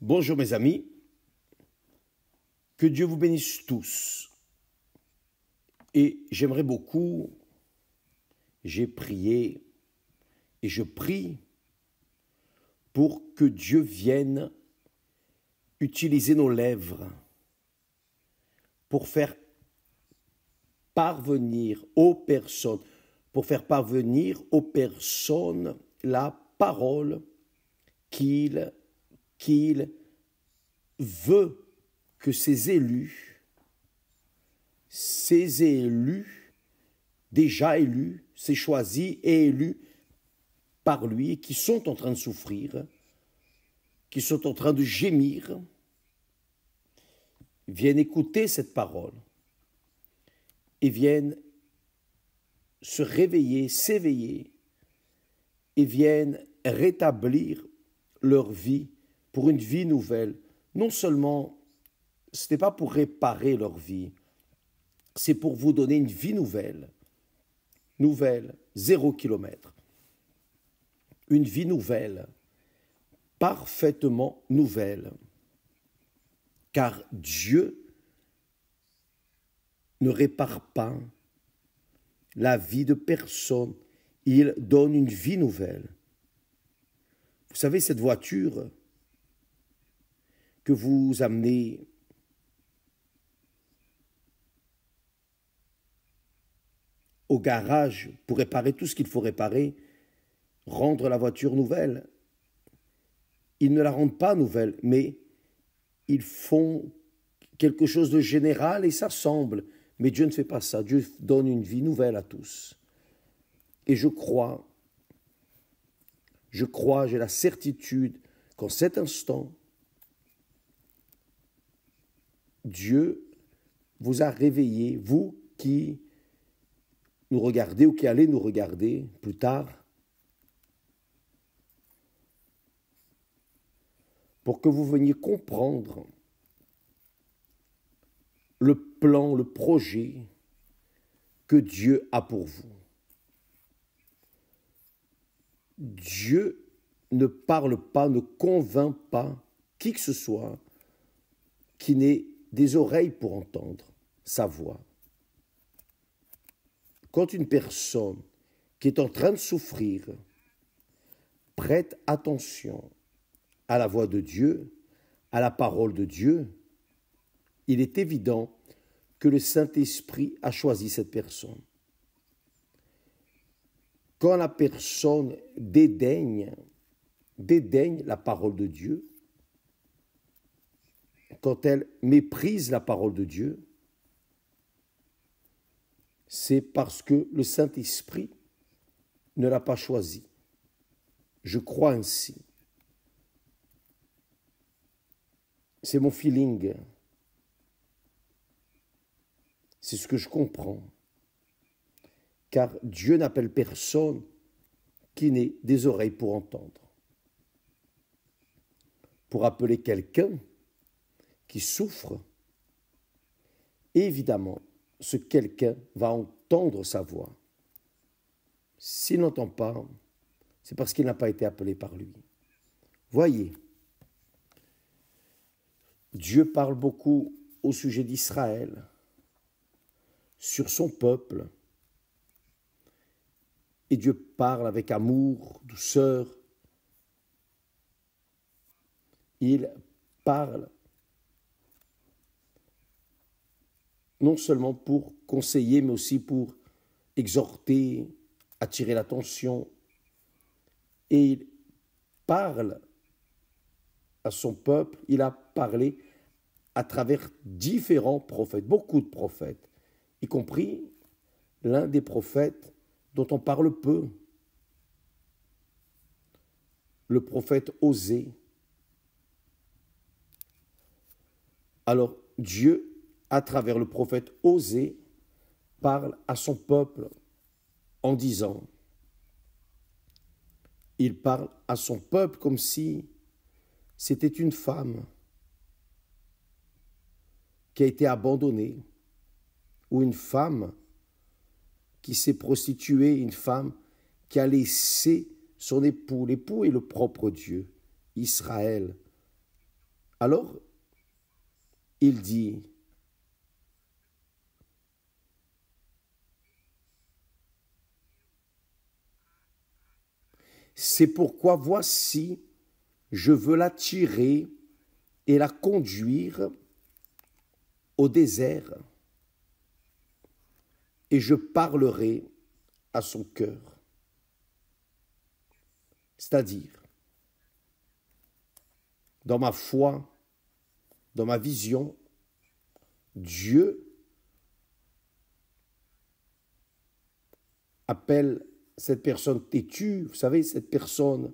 Bonjour mes amis, que Dieu vous bénisse tous. Et j'aimerais beaucoup, j'ai prié et je prie pour que Dieu vienne utiliser nos lèvres pour faire parvenir aux personnes, la parole qu'il veut que ses élus, déjà élus, c'est choisis et élus par lui, qui sont en train de souffrir, qui sont en train de gémir, viennent écouter cette parole et viennent se réveiller, s'éveiller et viennent rétablir leur vie pour une vie nouvelle. Non seulement, ce n'est pas pour réparer leur vie, c'est pour vous donner une vie nouvelle, 0 kilomètre. Une vie nouvelle, parfaitement nouvelle. Car Dieu ne répare pas la vie de personne, il donne une vie nouvelle. Vous savez, cette voiture que vous amenez au garage pour réparer tout ce qu'il faut réparer, rendre la voiture nouvelle, ils ne la rendent pas nouvelle, mais ils font quelque chose de général et ça semble. Mais Dieu ne fait pas ça. Dieu donne une vie nouvelle à tous. Et je crois, j'ai la certitude qu'en cet instant, Dieu vous a réveillé, vous qui nous regardez ou qui allez nous regarder plus tard, pour que vous veniez comprendre le plan, le projet que Dieu a pour vous. Dieu ne parle pas, ne convainc pas qui que ce soit qui n'ait des oreilles pour entendre sa voix. Quand une personne qui est en train de souffrir prête attention à la voix de Dieu, à la parole de Dieu, il est évident que le Saint-Esprit a choisi cette personne. Quand la personne dédaigne la parole de Dieu, quand elle méprise la parole de Dieu, c'est parce que le Saint-Esprit ne l'a pas choisi. Je crois ainsi. C'est mon feeling. C'est ce que je comprends. Car Dieu n'appelle personne qui n'ait des oreilles pour entendre. Pour appeler quelqu'un qui souffre, évidemment, ce quelqu'un va entendre sa voix. S'il n'entend pas, c'est parce qu'il n'a pas été appelé par lui. Voyez, Dieu parle beaucoup au sujet d'Israël, sur son peuple, et Dieu parle avec amour, douceur. Il parle non seulement pour conseiller, mais aussi pour exhorter, attirer l'attention. Et il parle à son peuple, il a parlé à travers différents prophètes, beaucoup de prophètes, y compris l'un des prophètes dont on parle peu, le prophète Osée. Alors Dieu, à travers le prophète Osée, parle à son peuple en disant, il parle à son peuple comme si c'était une femme qui a été abandonnée, ou une femme qui s'est prostituée, une femme qui a laissé son époux. L'époux est le propre Dieu, Israël. Alors, il dit, c'est pourquoi voici, je veux l'attirer et la conduire au désert, et je parlerai à son cœur. C'est-à-dire, dans ma foi, dans ma vision, Dieu appelle cette personne têtue, vous savez, cette personne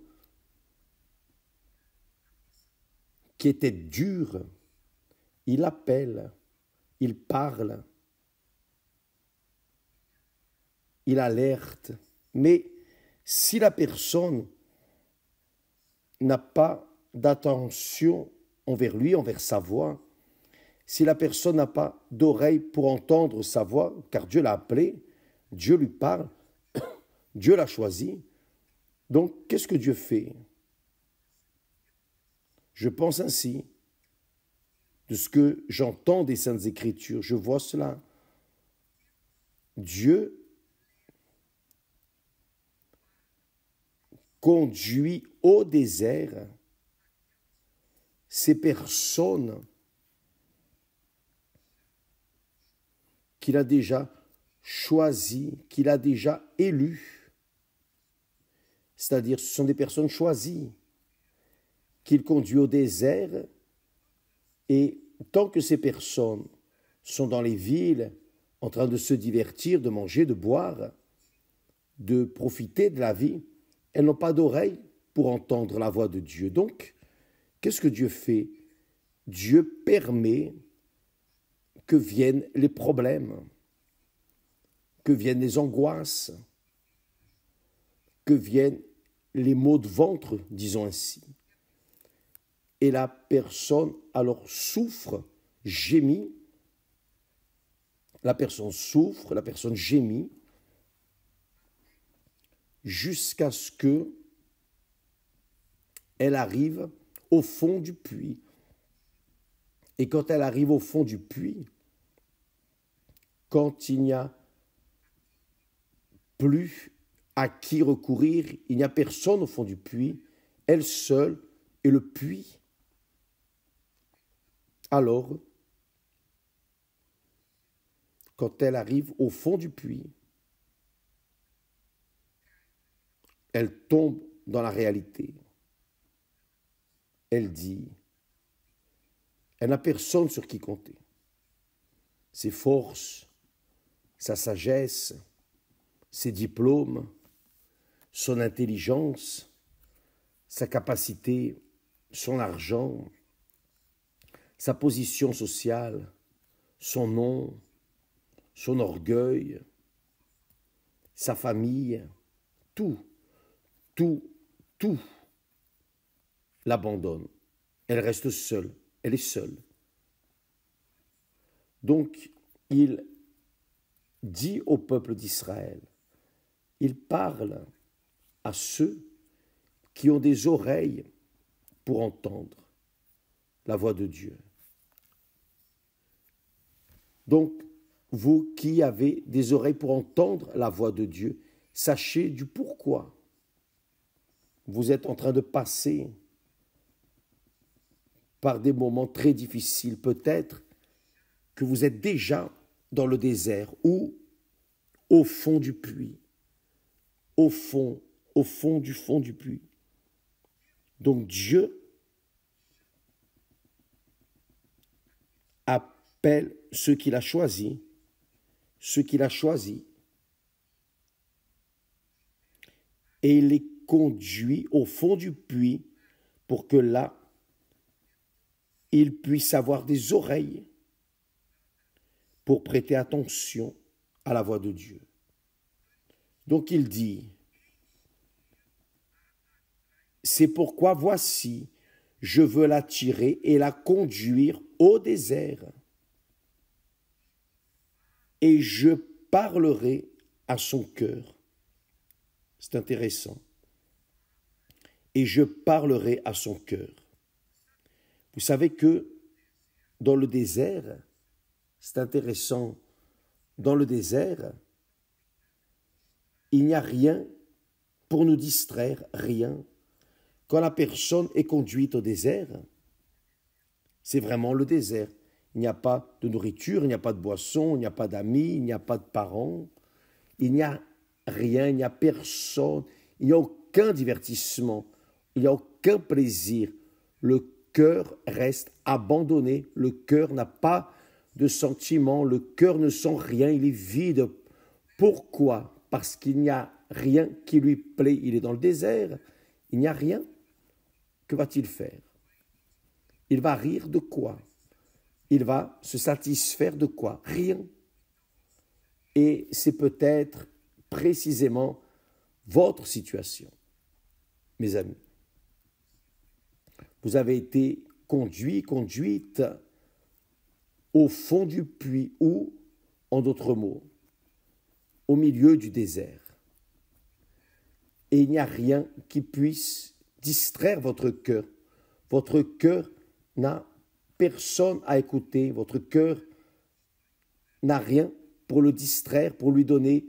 qui était dure, il appelle, il parle, il alerte. Mais si la personne n'a pas d'attention envers lui, envers sa voix, si la personne n'a pas d'oreille pour entendre sa voix, car Dieu l'a appelé, Dieu lui parle, Dieu l'a choisi, donc qu'est-ce que Dieu fait? Je pense ainsi, de ce que j'entends des Saintes Écritures, je vois cela. Dieu conduit au désert ces personnes qu'il a déjà choisies, qu'il a déjà élues. C'est-à-dire, ce sont des personnes choisies qu'il conduit au désert, et tant que ces personnes sont dans les villes, en train de se divertir, de manger, de boire, de profiter de la vie, elles n'ont pas d'oreille pour entendre la voix de Dieu. Donc, qu'est-ce que Dieu fait? Dieu permet que viennent les problèmes, que viennent les angoisses, que viennent les maux de ventre, disons ainsi. Et la personne alors souffre, gémit, la personne souffre, la personne gémit, jusqu'à ce que elle arrive au fond du puits. Et quand elle arrive au fond du puits, quand il n'y a plus à qui recourir, il n'y a personne au fond du puits, elle seule et le puits, alors, quand elle arrive au fond du puits, elle tombe dans la réalité. Elle dit, elle n'a personne sur qui compter. Ses forces, sa sagesse, ses diplômes, son intelligence, sa capacité, son argent, sa position sociale, son nom, son orgueil, sa famille, tout l'abandonne. Elle reste seule, elle est seule. Donc, il dit au peuple d'Israël, il parle à ceux qui ont des oreilles pour entendre la voix de Dieu. Donc, vous qui avez des oreilles pour entendre la voix de Dieu, sachez du pourquoi vous êtes en train de passer par des moments très difficiles. Peut-être que vous êtes déjà dans le désert ou au fond du puits, au fond du puits. Donc Dieu appelle ceux qu'il a choisis, et il les conduit au fond du puits pour que là, ils puissent avoir des oreilles pour prêter attention à la voix de Dieu. Donc il dit, c'est pourquoi voici, je veux l'attirer et la conduire au désert, et je parlerai à son cœur. C'est intéressant. Et je parlerai à son cœur. Vous savez que dans le désert, c'est intéressant, dans le désert, il n'y a rien pour nous distraire, rien. Quand la personne est conduite au désert, c'est vraiment le désert. Il n'y a pas de nourriture, il n'y a pas de boisson, il n'y a pas d'amis, il n'y a pas de parents. Il n'y a rien, il n'y a personne, il n'y a aucun divertissement, il n'y a aucun plaisir. Le cœur reste abandonné, le cœur n'a pas de sentiment, le cœur ne sent rien, il est vide. Pourquoi? Parce qu'il n'y a rien qui lui plaît. Il est dans le désert, il n'y a rien. Que va-t-il faire? Il va rire de quoi? Il va se satisfaire de quoi? Rien. Et c'est peut-être précisément votre situation, mes amis. Vous avez été conduite au fond du puits ou, en d'autres mots, au milieu du désert. Et il n'y a rien qui puisse distraire votre cœur. Votre cœur n'a personne à écouter. Votre cœur n'a rien pour le distraire, pour lui donner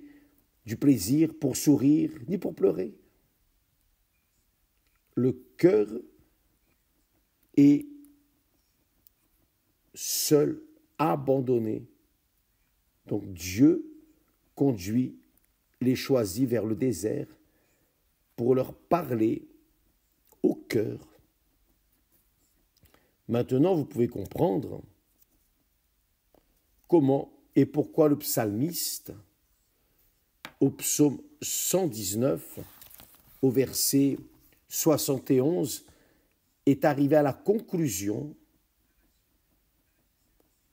du plaisir, pour sourire, ni pour pleurer. Le cœur est seul, abandonné. Donc Dieu conduit les choisis vers le désert pour leur parler au cœur. Maintenant, vous pouvez comprendre comment et pourquoi le psalmiste, au psaume 119, au verset 71, est arrivé à la conclusion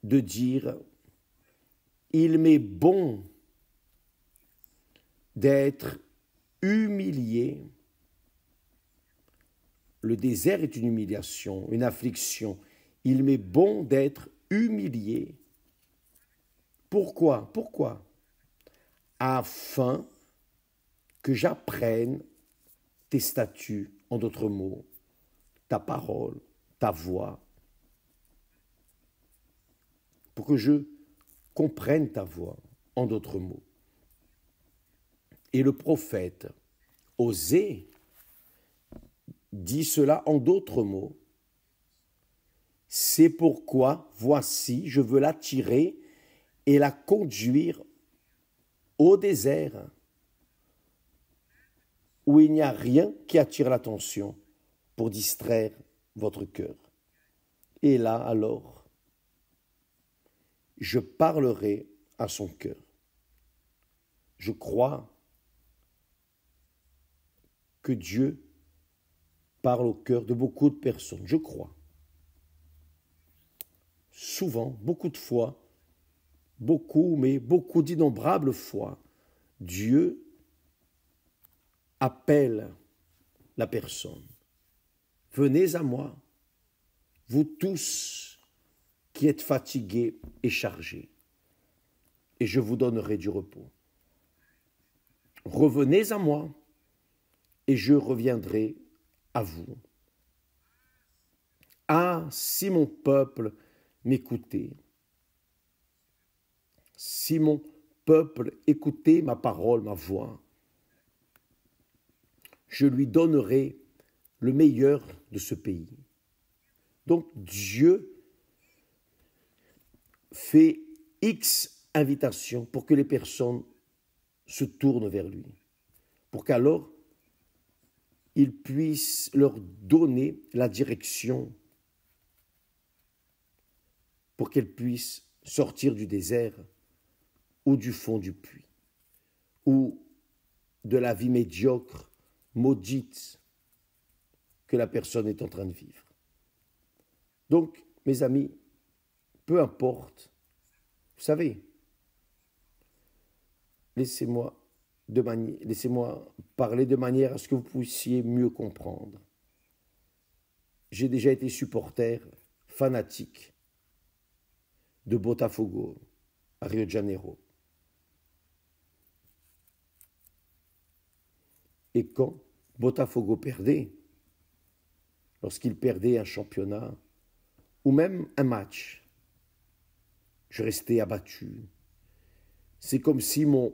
de dire « Il m'est bon d'être humilié ». Le désert est une humiliation, une affliction. Il m'est bon d'être humilié. Pourquoi? Pourquoi? Afin que j'apprenne tes statuts, en d'autres mots, ta parole, ta voix, pour que je comprenne ta voix, en d'autres mots. Et le prophète Osée dit cela en d'autres mots. C'est pourquoi, voici, je veux l'attirer et la conduire au désert, où il n'y a rien qui attire l'attention pour distraire votre cœur. Et là, alors, je parlerai à son cœur. Je crois que Dieu parle au cœur de beaucoup de personnes. Je crois. Souvent, beaucoup de fois, beaucoup d'innombrables fois, Dieu appelle la personne. Venez à moi, vous tous qui êtes fatigués et chargés, et je vous donnerai du repos. Revenez à moi, et je reviendrai à vous. Ah, si mon peuple m'écoutait, si mon peuple écoutait ma parole, ma voix, je lui donnerai le meilleur de ce pays. Donc Dieu fait X invitations pour que les personnes se tournent vers lui, pour qu'alors il puisse leur donner la direction, pour qu'elles puissent sortir du désert ou du fond du puits, ou de la vie médiocre, maudite, que la personne est en train de vivre. Donc, mes amis, peu importe, vous savez, laissez-moi parler de manière à ce que vous puissiez mieux comprendre. J'ai déjà été supporter fanatique de Botafogo à Rio de Janeiro. Et quand Botafogo perdait, lorsqu'il perdait un championnat, ou même un match. Je restais abattu. C'est comme si mon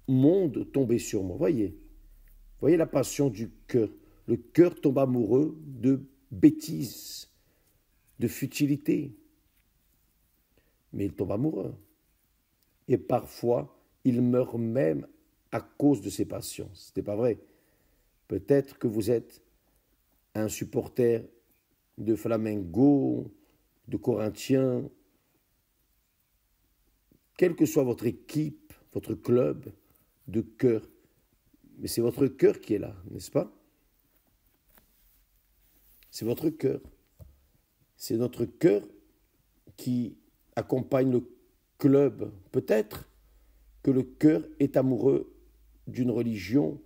monde tombait sur moi. Voyez la passion du cœur. Le cœur tombe amoureux de bêtises, de futilité. Mais il tombe amoureux. Et parfois, il meurt même à cause de ses passions. Ce n'est pas vrai. Peut-être que vous êtes un supporter de Flamengo, de Corinthiens, quelle que soit votre équipe, votre club de cœur. Mais c'est votre cœur qui est là, n'est-ce pas? C'est votre cœur. C'est notre cœur qui accompagne le club. Peut-être que le cœur est amoureux d'une religion,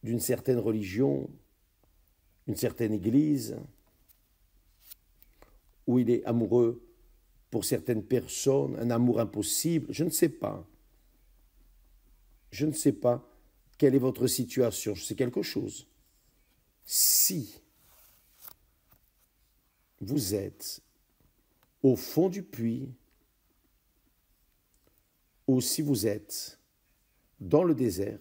d'une certaine religion, une certaine église, où il est amoureux pour certaines personnes, un amour impossible, je ne sais pas. Je ne sais pas quelle est votre situation, je sais quelque chose. Si vous êtes au fond du puits, ou si vous êtes dans le désert,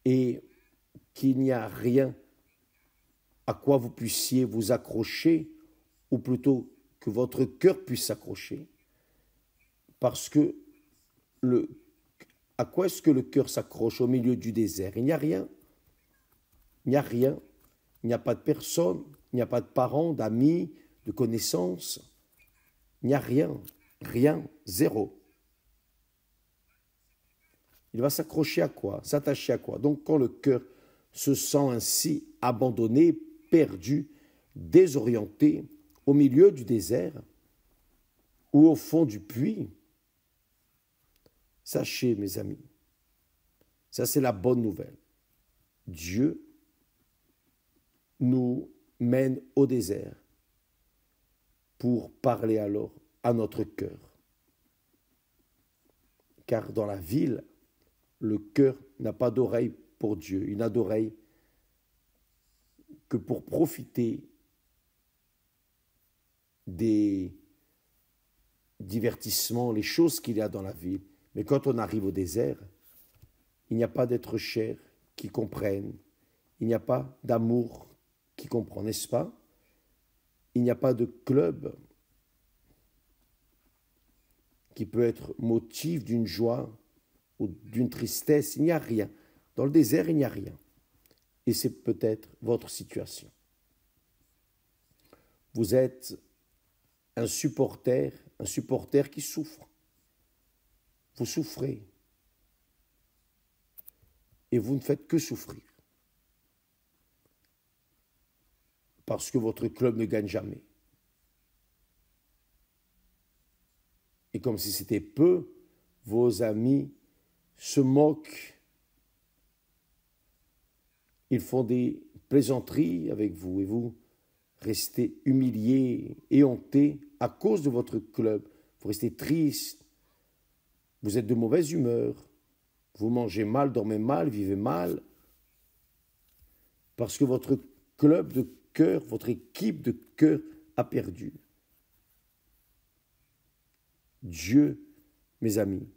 et qu'il n'y a rien à quoi vous puissiez vous accrocher, ou plutôt que votre cœur puisse s'accrocher, parce que à quoi est-ce que le cœur s'accroche au milieu du désert? Il n'y a rien. Il n'y a rien. Il n'y a pas de personne, il n'y a pas de parents, d'amis, de connaissances. Il n'y a rien. Rien. Zéro. Il va s'accrocher à quoi? S'attacher à quoi? Donc quand le cœur se sent ainsi abandonné, perdu, désorienté, au milieu du désert ou au fond du puits, sachez, mes amis, ça c'est la bonne nouvelle. Dieu nous mène au désert pour parler alors à notre cœur. Car dans la ville, le cœur n'a pas d'oreille pour Dieu. Il n'a d'oreille que pour profiter des divertissements, les choses qu'il y a dans la ville. Mais quand on arrive au désert, il n'y a pas d'être cher qui comprenne, il n'y a pas d'amour qui comprend, n'est-ce pas? Il n'y a pas de club qui peut être motif d'une joie ou d'une tristesse, il n'y a rien. Dans le désert, il n'y a rien. Et c'est peut-être votre situation. Vous êtes un supporter qui souffre. Vous souffrez. Et vous ne faites que souffrir. Parce que votre club ne gagne jamais. Et comme si c'était peu, vos amis se moquent. Ils font des plaisanteries avec vous et vous restez humilié, éhonté à cause de votre club. Vous restez triste, vous êtes de mauvaise humeur, vous mangez mal, dormez mal, vivez mal, parce que votre club de cœur, votre équipe de cœur a perdu. Dieu, mes amis,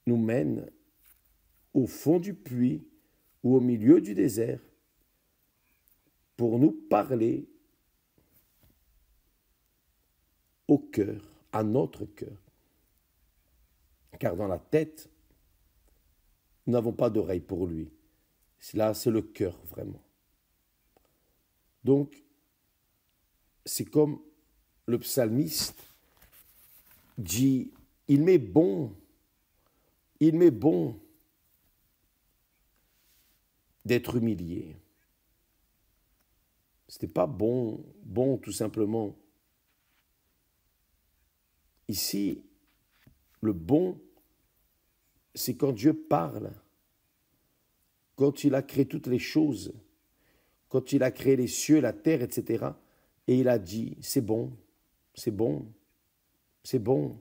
nous mène au fond du puits ou au milieu du désert pour nous parler au cœur, à notre cœur. Car dans la tête, nous n'avons pas d'oreille pour lui. Là, c'est le cœur, vraiment. Donc, c'est comme le psalmiste dit, il m'est bon d'être humilié. Ce n'est pas bon tout simplement. Ici, le bon, c'est quand Dieu parle, quand il a créé toutes les choses, quand il a créé les cieux, la terre, etc. Et il a dit, c'est bon, c'est bon, c'est bon.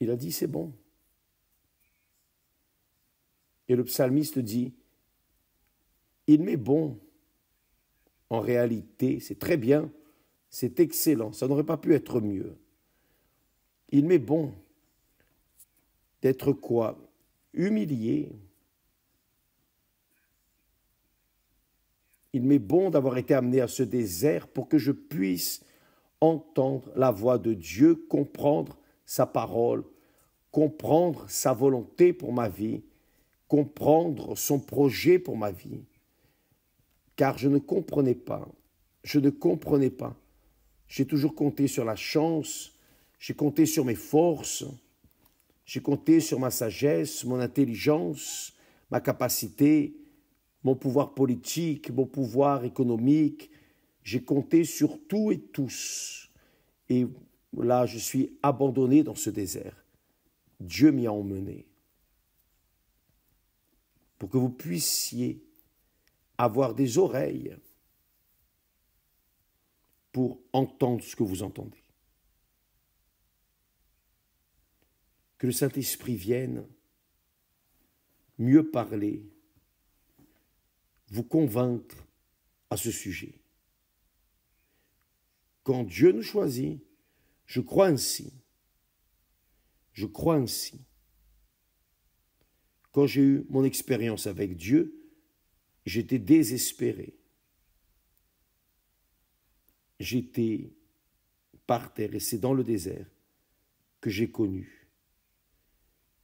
Il a dit, c'est bon. Et le psalmiste dit, il m'est bon, en réalité, c'est très bien, c'est excellent, ça n'aurait pas pu être mieux. Il m'est bon d'être quoi? Humilié. Il m'est bon d'avoir été amené à ce désert pour que je puisse entendre la voix de Dieu, comprendre sa parole, comprendre sa volonté pour ma vie, comprendre son projet pour ma vie. Car je ne comprenais pas. J'ai toujours compté sur la chance, j'ai compté sur mes forces, j'ai compté sur ma sagesse, mon intelligence, ma capacité, mon pouvoir politique, mon pouvoir économique. J'ai compté sur tout et tous. Et là, je suis abandonné dans ce désert. Dieu m'y a emmené. Pour que vous puissiez avoir des oreilles pour entendre ce que vous entendez. Que le Saint-Esprit vienne mieux parler, vous convaincre à ce sujet. Quand Dieu nous choisit, je crois ainsi. Je crois ainsi. Quand j'ai eu mon expérience avec Dieu, j'étais désespéré. J'étais par terre et c'est dans le désert que j'ai connu.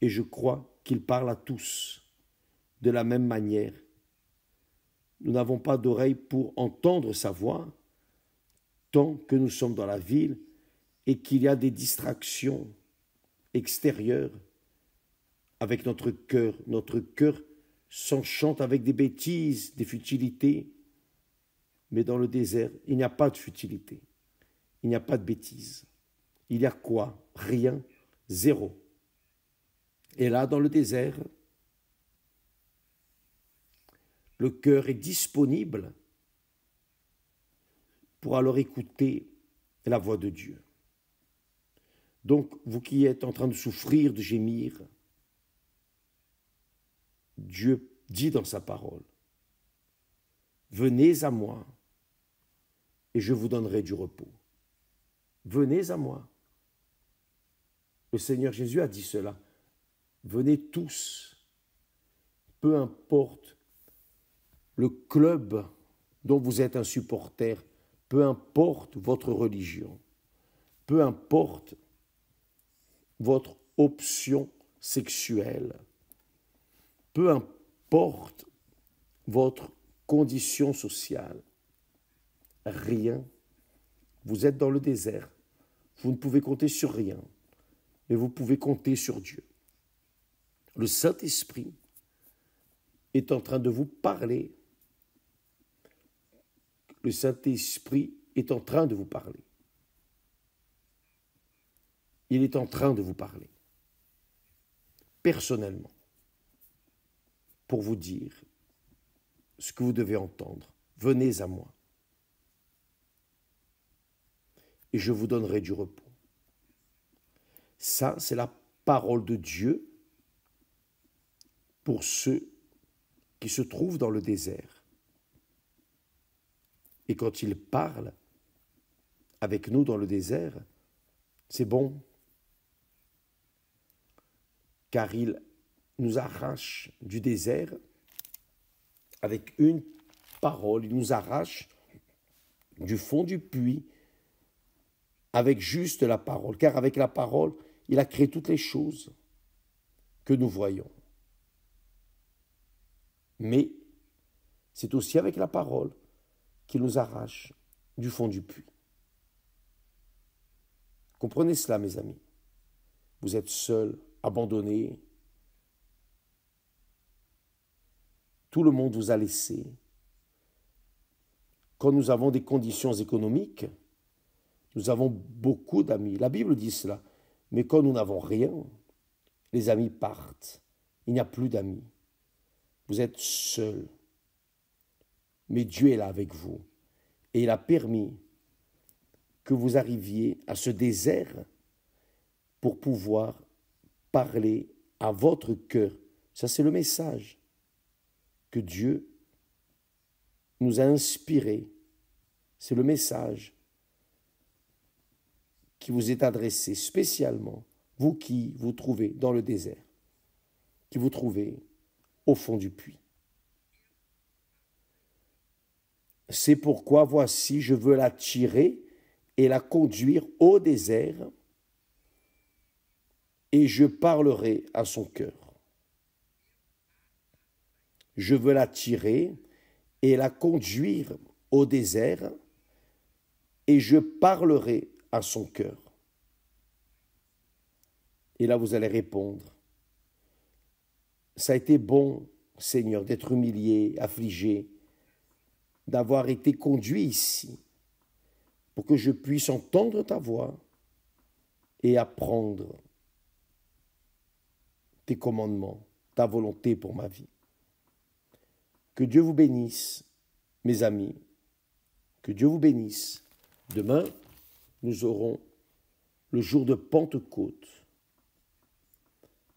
Et je crois qu'il parle à tous de la même manière. Nous n'avons pas d'oreille pour entendre sa voix tant que nous sommes dans la ville et qu'il y a des distractions extérieures avec notre cœur. Notre cœur s'enchante avec des bêtises, des futilités. Mais dans le désert, il n'y a pas de futilité. Il n'y a pas de bêtises. Il y a quoi? Rien, zéro. Et là, dans le désert, le cœur est disponible pour alors écouter la voix de Dieu. Donc, vous qui êtes en train de souffrir, de gémir, Dieu dit dans sa parole, « Venez à moi et je vous donnerai du repos. » Venez à moi. Le Seigneur Jésus a dit cela. Venez tous, peu importe le club dont vous êtes un supporter, peu importe votre religion, peu importe votre option sexuelle, peu importe votre condition sociale, rien. Vous êtes dans le désert, vous ne pouvez compter sur rien, mais vous pouvez compter sur Dieu. Le Saint-Esprit est en train de vous parler. Le Saint-Esprit est en train de vous parler. Il est en train de vous parler, personnellement, pour vous dire ce que vous devez entendre. Venez à moi, et je vous donnerai du repos. Ça, c'est la parole de Dieu pour ceux qui se trouvent dans le désert. Et quand il parle avec nous dans le désert, c'est bon, car il nous arrache du désert avec une parole, il nous arrache du fond du puits avec juste la parole, car avec la parole, il a créé toutes les choses que nous voyons. Mais c'est aussi avec la parole qu'il nous arrache du fond du puits. Comprenez cela, mes amis. Vous êtes seuls, abandonnés. Tout le monde vous a laissé. Quand nous avons des conditions économiques, nous avons beaucoup d'amis. La Bible dit cela. Mais quand nous n'avons rien, les amis partent. Il n'y a plus d'amis. Vous êtes seuls. Mais Dieu est là avec vous. Et il a permis que vous arriviez à ce désert pour pouvoir parler à votre cœur Ça, c'est le message que Dieu nous a inspiré. C'est le message qui vous est adressé spécialement, vous qui vous trouvez dans le désert, qui vous trouvez au fond du puits. C'est pourquoi, voici, je veux la tirer et la conduire au désert, et je parlerai à son cœur. Je veux la tirer et la conduire au désert, et je parlerai à son cœur. Et là, vous allez répondre, ça a été bon, Seigneur, d'être humilié, affligé, d'avoir été conduit ici, pour que je puisse entendre ta voix et apprendre tes commandements, ta volonté pour ma vie. Que Dieu vous bénisse, mes amis, que Dieu vous bénisse. Demain, nous aurons le jour de Pentecôte,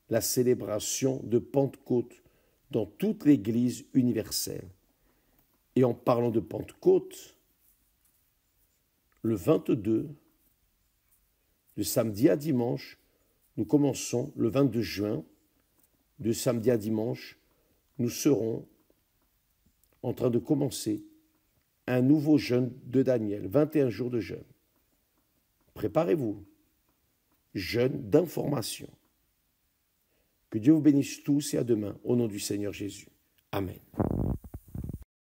la célébration de Pentecôte dans toute l'Église universelle. Et en parlant de Pentecôte, le 22, de samedi à dimanche, nous commençons le 22 juin, de samedi à dimanche, nous serons en train de commencer un nouveau jeûne de Daniel, 21 jours de jeûne. Préparez-vous, jeûne d'information. Que Dieu vous bénisse tous et à demain, au nom du Seigneur Jésus. Amen.